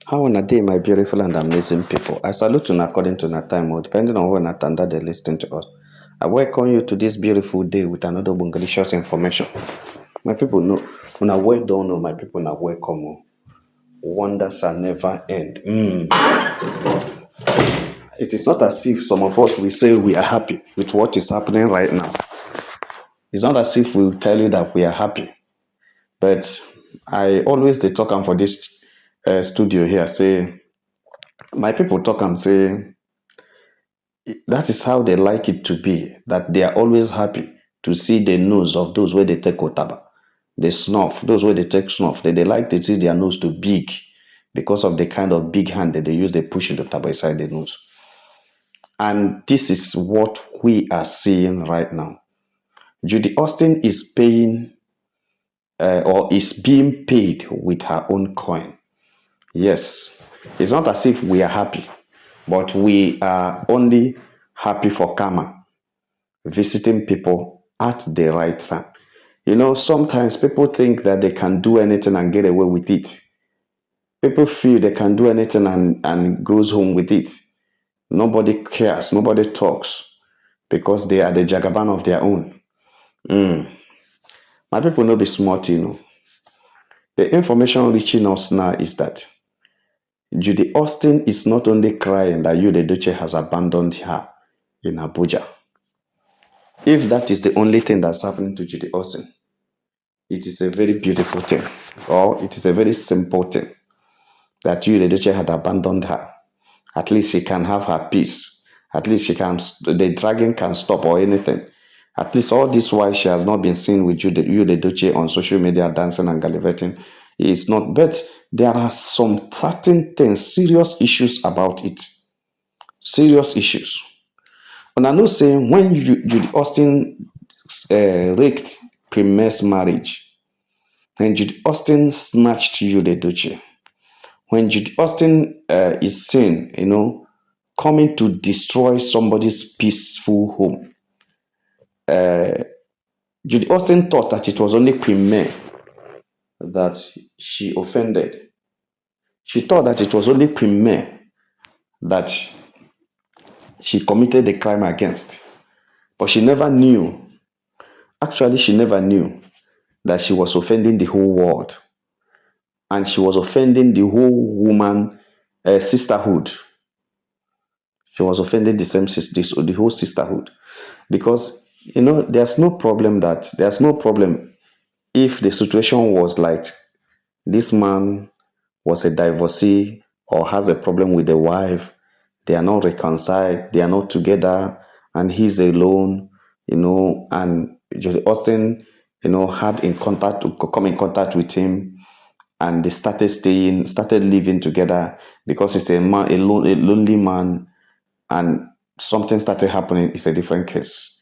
How on a day, my beautiful and amazing people? I salute you according to our time, or depending on when attend they listen to us. I welcome you to this beautiful day with another bungalicious information. My people know, when I well don't know, my people are welcome. Wonders shall never end. It is not as if some of us will say we are happy with what is happening right now. It's not as if we will tell you that we are happy. But I always they talk for this studio here, say, my people talk and say, that is how they like it to be, that they are always happy to see the nose of those where they take otaba. They snuff, those where they take snuff, they like to see their nose too big because of the kind of big hand that they use, they push the taba inside the nose. And this is what we are seeing right now. Judy Austin is paying or is being paid with her own coin. Yes, it's not as if we are happy, but we are only happy for karma visiting people at the right time. You know, sometimes people think that they can do anything and get away with it. People feel they can do anything and goes home with it. Nobody cares, nobody talks because they are the jagaban of their own. My people know be smart, you know. The information reaching us now is that Judy Austin is not only crying that Yude Duce has abandoned her in Abuja. If that is the only thing that's happening to Judy Austin, it is a very beautiful thing, or it is a very simple thing that Yude Duce had abandoned her. At least she can have her peace. At least the dragging can stop or anything. At least all this while she has not been seen with Yude Duce on social media dancing and gallivanting. It's not, but there are some certain things, serious issues about it. Serious issues. And I know saying when Judy Austin raked Premier's marriage, when Judy Austin snatched Yude Duce, when Judy Austin is seen, you know, coming to destroy somebody's peaceful home, Judy Austin thought that it was only Premier that she offended. She thought that it was only Premier that she committed the crime against. But she never knew, actually, she never knew that she was offending the whole world. And she was offending the whole woman sisterhood. She was offending the whole sisterhood. Because, you know, there's no problem if the situation was like this man was a divorcee or has a problem with the wife, they are not reconciled, they are not together, and he's alone, you know, and Jody Austin, you know, come in contact with him, and they started living together because he's a lonely man, and something started happening. It's a different case.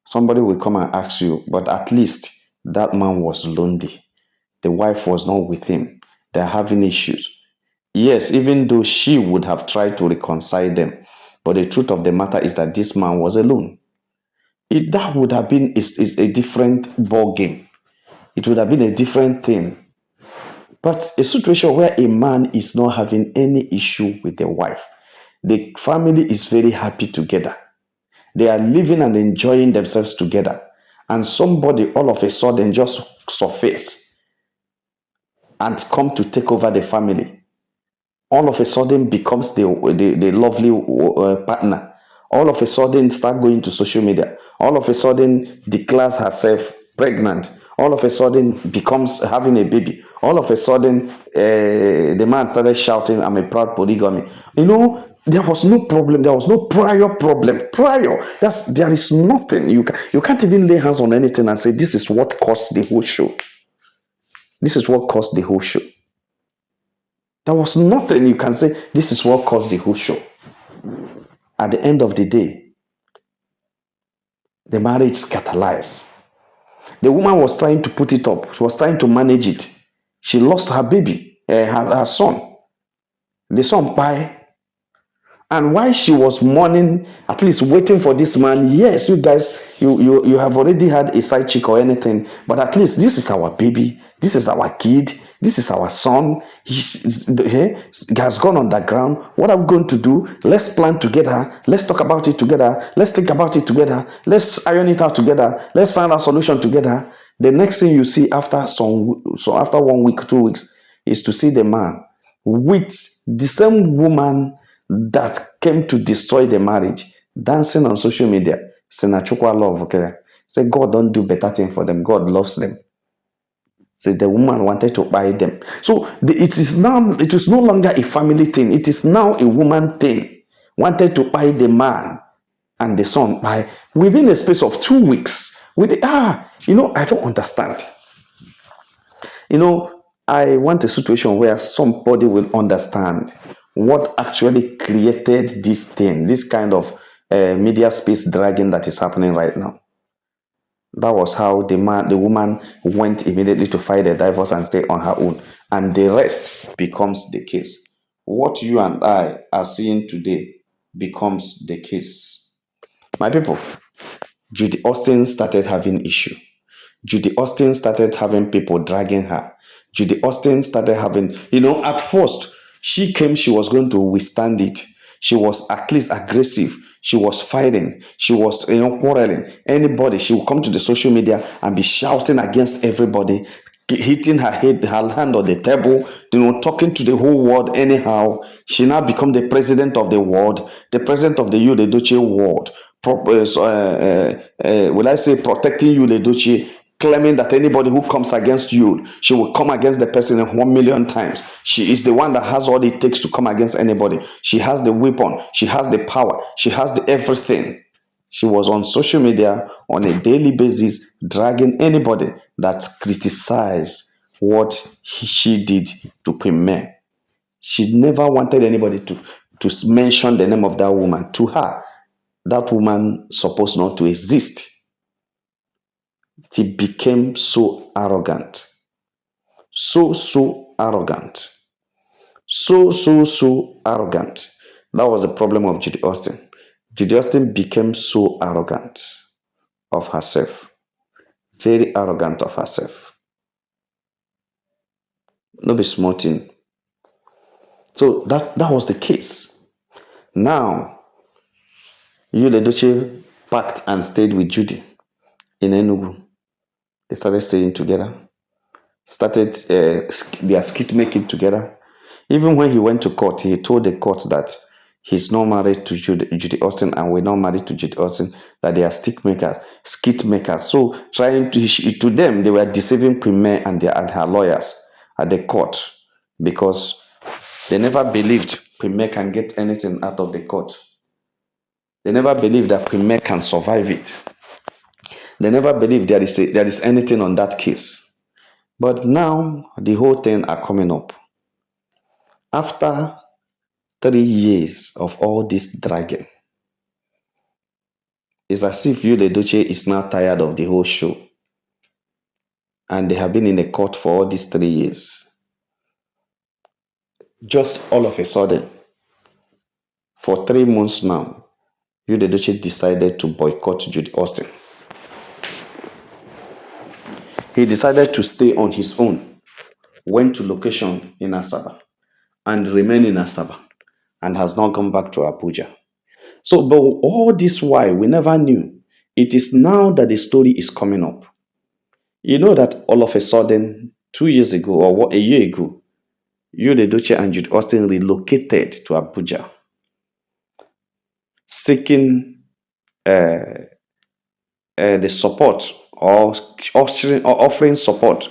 Somebody will come and ask you, but at least that man was lonely. The wife was not with him. They're having issues. Yes, even though she would have tried to reconcile them, but the truth of the matter is that this man was alone. That would have been is a different ball game. It would have been a different thing. But a situation where a man is not having any issue with the wife, the family is very happy together. They are living and enjoying themselves together. And somebody all of a sudden just surface and come to take over the family. All of a sudden becomes the lovely partner. All of a sudden start going to social media. All of a sudden declares herself pregnant. All of a sudden becomes having a baby. All of a sudden the man started shouting, "I'm a proud polygamy." You know, there was no problem. There was no prior problem. There is nothing. You can't even lay hands on anything and say this is what caused the whole show. This is what caused the whole show. There was nothing you can say, this is what caused the whole show. At the end of the day, the marriage scatterized. The woman was trying to put it up. She was trying to manage it. She lost her baby, her son. The son died. And while she was mourning, at least waiting for this man, yes, you guys, you have already had a side chick or anything, but at least this is our baby, this is our kid, this is our son. He has gone underground. What are we going to do? Let's plan together. Let's talk about it together. Let's think about it together. Let's iron it out together. Let's find a solution together. The next thing you see after after 1 week, 2 weeks, is to see the man with the same woman that came to destroy the marriage, dancing on social media. Say na chukwa love, okay? Say God don't do better thing for them. God loves them. Say the woman wanted to buy them. So it is no longer a family thing. It is now a woman thing. Wanted to buy the man and the son by within a space of 2 weeks. I don't understand. I want a situation where somebody will understand what actually created this thing, this kind of media space dragging that is happening right now. That was how the woman went immediately to file the divorce and stay on her own. And the rest becomes the case. What you and I are seeing today becomes the case. My people, Judy Austin started having issue. Judy Austin started having people dragging her. Judy Austin started having, at first, she was going to withstand it. She was at least aggressive. She was fighting. She was, quarreling. Anybody, she would come to the social media and be shouting against everybody, hitting her hand on the table, talking to the whole world anyhow. She now become the president of the world, the president of the Yule Doce world. Will I say protecting Yule Doce, claiming that anybody who comes against you, she will come against the person 1,000,000 times. She is the one that has all it takes to come against anybody. She has the weapon. She has the power. She has the everything. She was on social media on a daily basis, dragging anybody that criticized what she did to Premier. She never wanted anybody to mention the name of that woman. To her, that woman supposed not to exist. She became so arrogant. So arrogant. So arrogant. That was the problem of Judy Austin. Judy Austin became so arrogant of herself. Very arrogant of herself. No be small thing. So that was the case. Now, Yul Edochie packed and stayed with Judy in Enugu. They started staying together. Started their skit making together. Even when he went to court, he told the court that he's not married to Judy Austin and we're not married to Judy Austin, that they are skit makers. So trying to them, they were deceiving Premier and her lawyers at the court because they never believed Premier can get anything out of the court. They never believed that Premier can survive it. They never believed there is anything on that case. But now the whole thing are coming up. After 3 years of all this dragging, it's as if Yul Edochie is now tired of the whole show. And they have been in the court for all these 3 years. Just all of a sudden, for 3 months now, Yul Edochie decided to boycott Judy Austin. He decided to stay on his own, went to location in Asaba, and remained in Asaba, and has not gone back to Abuja. So, but all this while, we never knew. It is now that the story is coming up. You know that all of a sudden, 2 years ago or a year ago, Yul Edochie and Judy Austin relocated to Abuja, seeking the support or offering support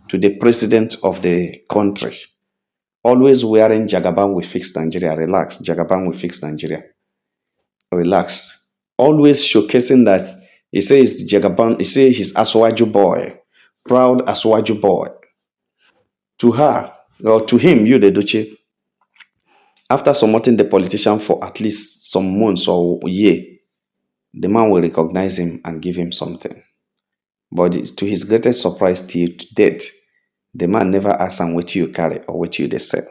to the president of the country. Always wearing Jagaban will fix Nigeria. Relax. Jagaban will fix Nigeria. Relax. Always showcasing that he says Jagaban, he says he's Aswaju boy. Proud Aswaju boy. To her, or to him, Yul Edochie, after supporting the politician for at least some months or a year, the man will recognize him and give him something. But to his greatest surprise, till to date, the man never asks him what you carry or what you they sell.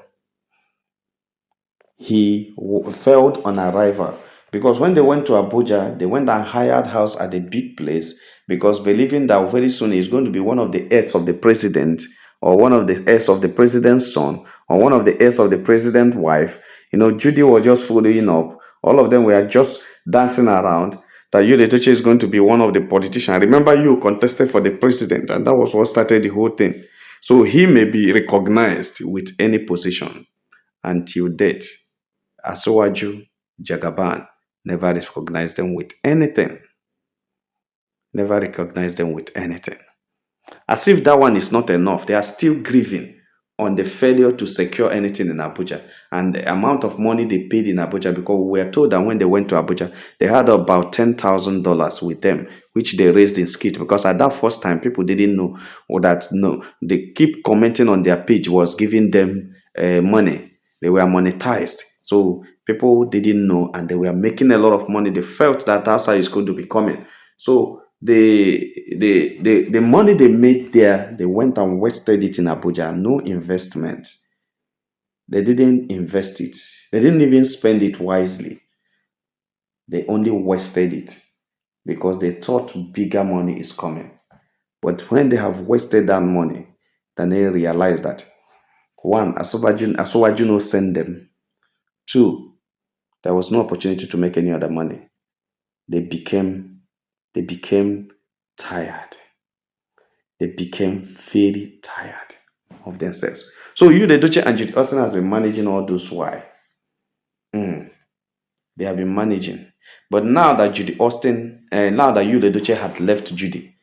he failed on arrival, because when they went to Abuja, they went and hired house at a big place, because believing that very soon he's going to be one of the heirs of the president, or one of the heirs of the president's son, or one of the heirs of the president's wife. Judy was just following up. All of them were just dancing around that Judy is going to be one of the politicians. Remember, you contested for the president, and that was what started the whole thing. So he may be recognized with any position until death. Asowaju, Jagaban never recognized them with anything. Never recognized them with anything. As if that one is not enough, they are still grieving on the failure to secure anything in Abuja and the amount of money they paid in Abuja, because we were told that when they went to Abuja, they had about $10,000 with them, which they raised in skit, because at that first time, people didn't know, or that no, they keep commenting on their page was giving them money. They were monetized. So people didn't know, and they were making a lot of money. They felt that outside is going to be coming. So the money they made there, they went and wasted it in Abuja. No investment. They didn't invest it. They didn't even spend it wisely. They only wasted it because they thought bigger money is coming. But when they have wasted that money, then they realize that one, Asowaju no send them. Two, there was no opportunity to make any other money. They became tired. They became very tired of themselves. So you, the Duce and Judy Austin has been managing all those why. They have been managing. But now that Judy Austin, now that you, the Duce, had left Judy,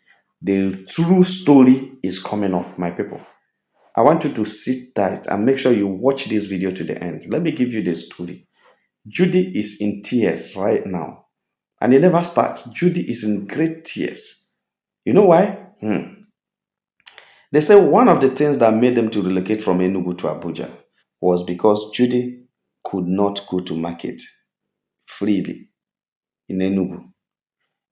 the true story is coming up, my people. I want you to sit tight and make sure you watch this video to the end. Let me give you the story. Judy is in tears right now. And it never starts. Judy is in great tears. You know why? They say one of the things that made them to relocate from Enugu to Abuja was because Judy could not go to market freely in Enugu.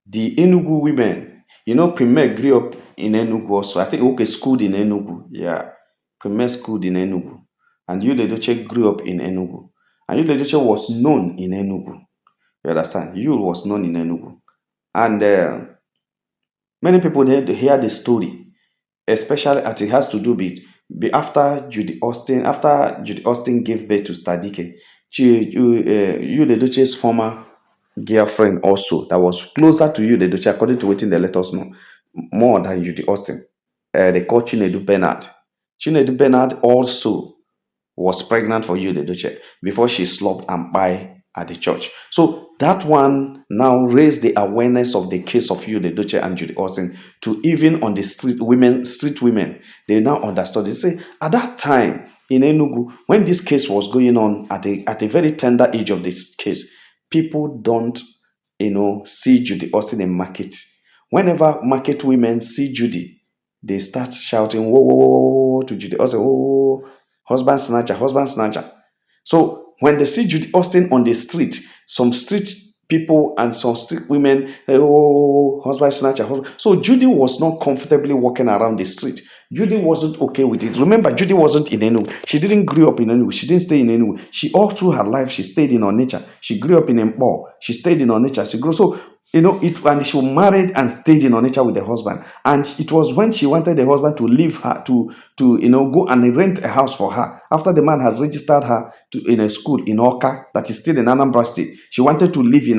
The Enugu women, Premier grew up in Enugu also. I think okay, schooled in Enugu. Yeah, Premier schooled in Enugu. And Yule Doche grew up in Enugu. And Yule Doche was known in Enugu. You understand? Yule was known in Enugu. And many people they hear the story, especially as it has to do with after Judy Austin gave birth to Stadike. You the Duchess former girlfriend also that was closer to you the Duchess, according to what they let us know, more than Judy Austin. They call Chinedu Bernard. Chinedu Bernard also was pregnant for you the Duchess before she slopped and by at the church. So that one now raised the awareness of the case of you the Duchess and Judy Austin to even on the street women. They now understood. They say at that time in Enugu, when this case was going on at a very tender age of this case, people don't see Judy Austin in market. Whenever market women see Judy, they start shouting whoa, whoa, whoa, whoa to Judy Austin, whoa, husband snatcher, husband snatcher. So when they see Judy Austin on the street, some street people and some street women, oh, husband snatcher. So Judy was not comfortably walking around the street. Judy wasn't okay with it. Remember, Judy wasn't in Enugu. She didn't grow up in Enugu. She didn't stay in Enugu. She all through her life, she stayed in Onitsha. She grew up in Mpo. She stayed in Onitsha. She grew so and she married and stayed in Onitsha with the husband. And it was when she wanted the husband to leave her to go and rent a house for her after the man has registered her in a school in Oka that is still in Anambra State. She wanted to live in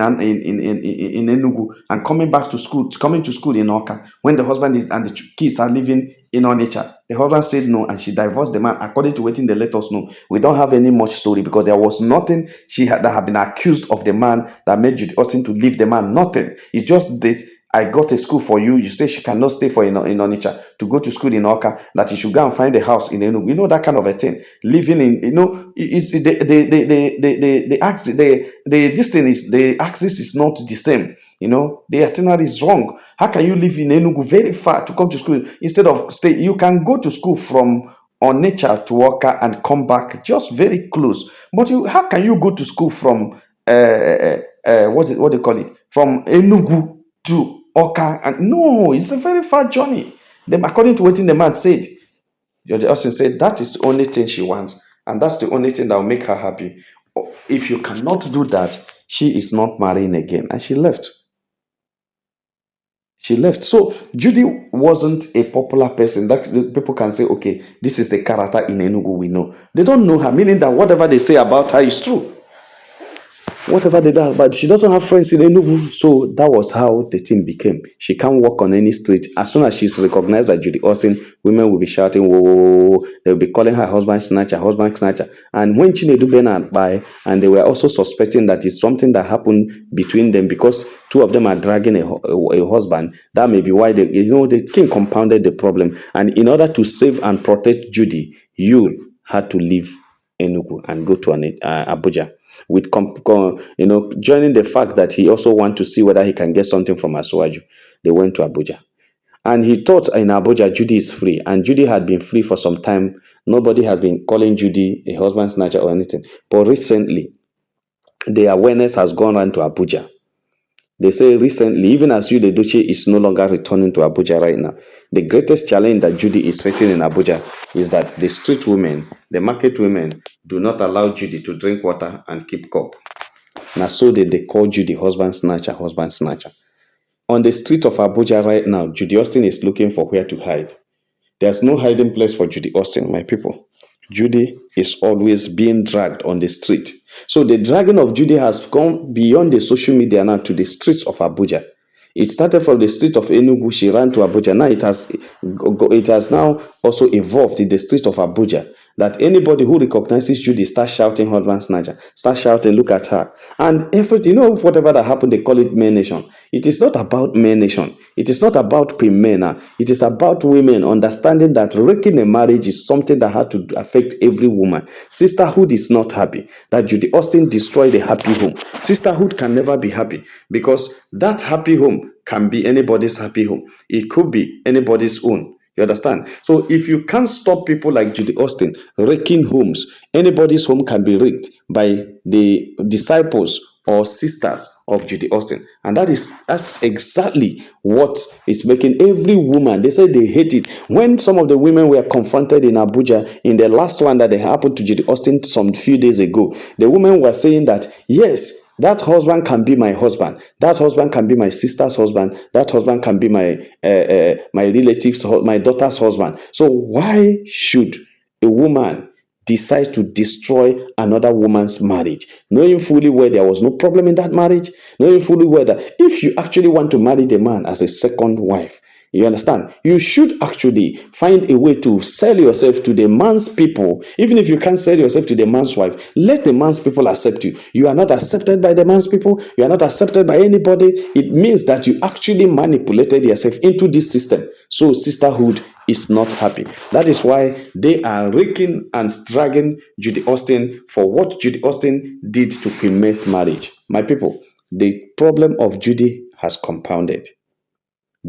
Enugu and coming to school in Oka when the husband is and the kids are living in Onitsha. The husband said no, and she divorced the man. According to what they let us know, we don't have any much story because there was nothing that had been accused of the man that made Judy Austin to leave the man. Nothing. It's just this. I got a school for you. You say she cannot stay in Onitsha to go to school in Oka. That you should go and find a house in Enugu. That kind of a thing. Living in is the axis is not the same. The itinerary is wrong. How can you live in Enugu very far to come to school instead of stay? You can go to school from Onitsha to Oka and come back just very close. But how can you go to school from what do you call it? From Enugu to Oka? And no, it's a very far journey. Then, according to what the man said, Judge Austin said that is the only thing she wants, and that's the only thing that will make her happy. If you cannot do that, she is not marrying again. And she left. She left. So Judy wasn't a popular person that people can say, okay, this is the character in Enugu we know. They don't know her, meaning that whatever they say about her is true. Whatever they do, but she doesn't have friends in Enugu. So that was how the thing became. She can't walk on any street. As soon as she's recognized as Judy Austin, women will be shouting, whoa, whoa, whoa, whoa. They'll be calling her husband snatcher, husband snatcher. And when Chinedu Bernard by, and they were also suspecting that it's something that happened between them because two of them are dragging a husband. That may be why the king compounded the problem. And in order to save and protect Judy, Yul had to leave Enugu and go to Abuja with joining the fact that he also want to see whether he can get something from Asuwaju. They went to Abuja. And he thought in Abuja, Judy is free. And Judy had been free for some time. Nobody has been calling Judy a husband snatcher or anything. But recently, the awareness has gone on to Abuja. They say recently, even as Judy Edochie is no longer returning to Abuja right now, the greatest challenge that Judy is facing in Abuja is that the street women, the market women, do not allow Judy to drink water and keep cup. Now, so they call Judy husband snatcher, husband snatcher. On the street of Abuja right now, Judy Austin is looking for where to hide. There's no hiding place for Judy Austin, my people. Judy is always being dragged on the street. So the dragging of Judy has gone beyond the social media now to the streets of Abuja. It started from the street of Enugu, she ran to Abuja. Now it has now also evolved in the street of Abuja. That anybody who recognizes Judy start shouting husband snatcher, start shouting, look at her. And everything, whatever that happened, they call it men nation. It is not about men nation. It is not about Pimena. It is about women understanding that breaking a marriage is something that had to affect every woman. Sisterhood is not happy. That Judy Austin destroyed a happy home. Sisterhood can never be happy because that happy home can be anybody's happy home. It could be anybody's own. You understand? So if you can't stop people like Judy Austin wrecking homes, anybody's home can be wrecked by the disciples or sisters of Judy Austin. And that's exactly what is making every woman, they say they hate it. When some of the women were confronted in Abuja in the last one that they happened to Judy Austin some few days ago, the women were saying that, yes, that husband can be my husband. That husband can be my sister's husband. That husband can be my relative's, my daughter's husband. So why should a woman decide to destroy another woman's marriage, knowing fully well there was no problem in that marriage, knowing fully well that if you actually want to marry the man as a second wife, you understand? You should actually find a way to sell yourself to the man's people. Even if you can't sell yourself to the man's wife, let the man's people accept you. You are not accepted by the man's people. You are not accepted by anybody. It means that you actually manipulated yourself into this system. So sisterhood is not happy. That is why they are raking and dragging Judy Austin for what Judy Austin did to Queen May's marriage. My people, the problem of Judy has compounded.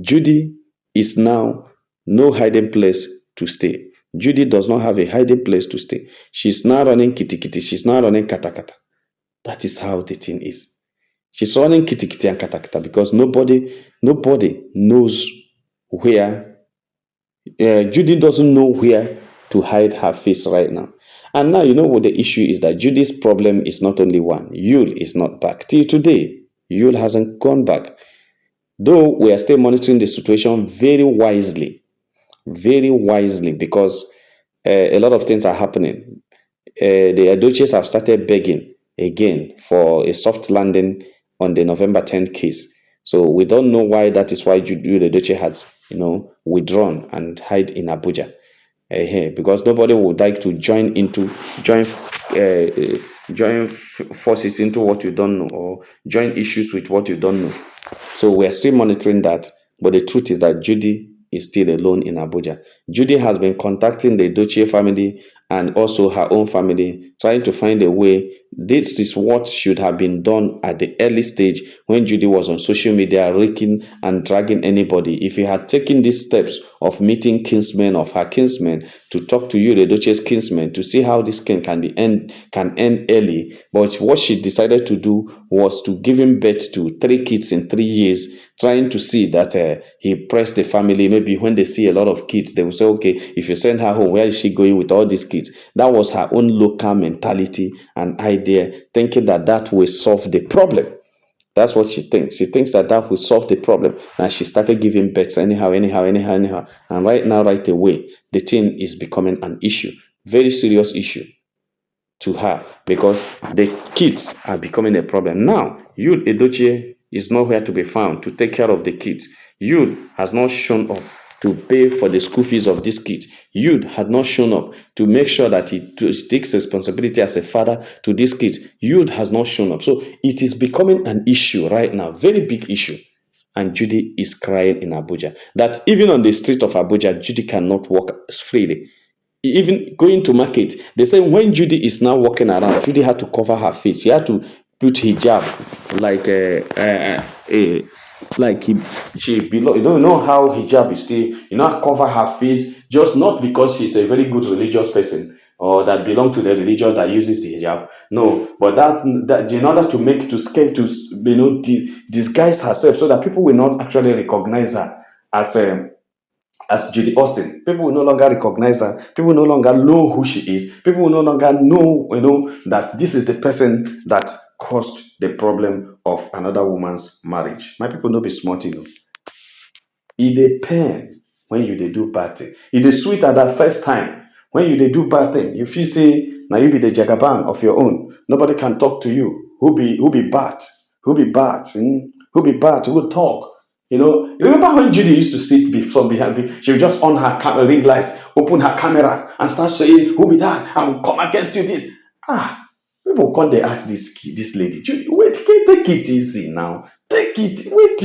Judy is now no hiding place to stay. Judy does not have a hiding place to stay. She's now running kitty kitty. She's now running kata kata. That is how the thing is. She's running kitty kitty and kata kata because nobody knows where. Judy doesn't know where to hide her face right now. And now you know what the issue is, that Judy's problem is not only one. Yul is not back. Till today, Yul hasn't gone back. Though we are still monitoring the situation very wisely because a lot of things are happening. The Edochies have started begging again for a soft landing on the November 10th case. So we don't know why that is why Judy Edochie has, withdrawn and hide in Abuja. Because nobody would like to join forces into what you don't know, or join issues with what you don't know. So we're still monitoring that. But the truth is that Judy is still alone in Abuja. Judy has been contacting the Edochie family and also her own family, trying to find a way. This is what should have been done at the early stage when Judy was on social media raking and dragging anybody. If he had taken these steps of meeting kinsmen of her kinsmen to talk to you, the Edochie's kinsmen, to see how this can end early. But what she decided to do was to give him birth to 3 kids in 3 years, trying to see that he pressed the family. Maybe when they see a lot of kids, they will say, okay, if you send her home, where is she going with all these kids? it. That was her own local mentality and idea, thinking that that will solve the problem. That's what she thinks. She thinks that that will solve the problem. And she started giving birth anyhow. And right now, right away, the thing is becoming an issue, very serious issue to her, because the kids are becoming a problem. Now, Yul Edochie is nowhere to be found to take care of the kids. Yul has not shown up to pay for the school fees of these kids. Yul had not shown up to make sure that he takes responsibility as a father to these kids. Yul has not shown up. So it is becoming an issue right now, very big issue. And Judy is crying in Abuja. That even on the street of Abuja, Judy cannot walk freely. Even going to market, they say when Judy is now walking around, Judy had to cover her face. She had to put hijab like like she below. You don't know how hijab is still. You know, cover her face, just not because she's a very good religious person or that belong to the religion that uses the hijab. No, but that in order to make to scale to disguise herself so that people will not actually recognize her as Judy Austin. People will no longer recognize her. People will no longer know who she is. People will no longer know, that this is the person that caused the problem of another woman's marriage. My people no be smart, It dey pain when you dey do bad thing. It dey sweet at that first time. When you dey do bad thing, you feel say now you be the jagaban of your own. Nobody can talk to you. Who be bad? Who be bad? Who be bad? Who will talk? You remember when Judy used to sit from behind? She would just on her ring light, open her camera, and start saying, "Who be that? I will come against you." This people come they ask this lady, Judy, wait, take it easy now. Take it, wait.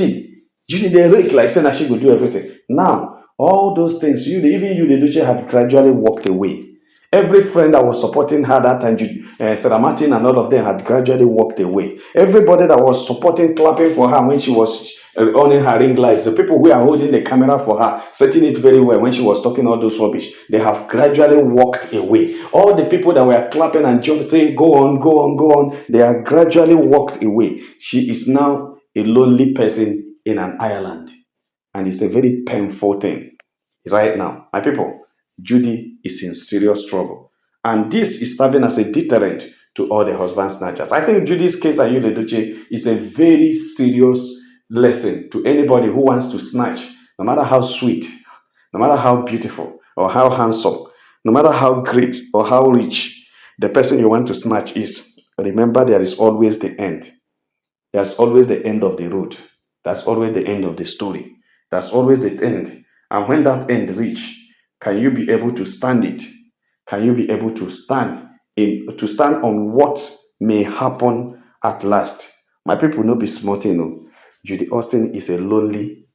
Judy they rake like saying that she could do everything. Now all those things, even you, the Duce had gradually walked away. Every friend that was supporting her that time, Sarah Martin and all of them had gradually walked away. Everybody that was supporting, clapping for her when she was owning her ring lights, the people who are holding the camera for her, setting it very well when she was talking all those rubbish, they have gradually walked away. All the people that were clapping and jumping, saying, "Go on, go on, go on," they are gradually walked away. She is now a lonely person in an island. And it's a very painful thing right now. My people, Judy is in serious trouble. And this is serving as a deterrent to all the husband snatchers. I think Judy's case and Yul Edochie is a very serious lesson to anybody who wants to snatch, no matter how sweet, no matter how beautiful or how handsome, no matter how great or how rich the person you want to snatch is. Remember, there is always the end. There's always the end of the road. That's always the end of the story. That's always the end. And when that end reach, can you be able to stand it? Can you be able to stand on what may happen at last? My people no be smart, Judy Austin is a lonely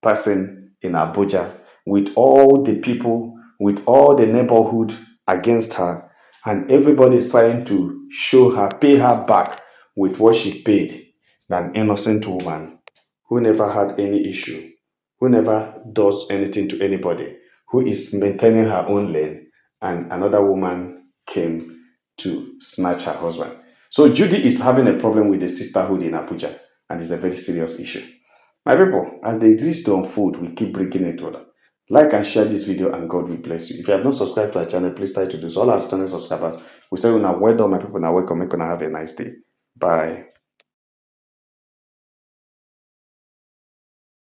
person in Abuja with all the people, with all the neighborhood against her, and everybody is trying to show her, pay her back with what she paid. An innocent woman who never had any issue, who never does anything to anybody, who is maintaining her own lane, and another woman came to snatch her husband. So Judy is having a problem with the sisterhood in Abuja, and it's a very serious issue. My people, as the exist to unfold, we keep bringing it to other. Like and share this video, and God will bless you. If you have not subscribed to our channel, please try to do so. All our channel subscribers, we say, well done, my people, now welcome. Make have a nice day. Bye.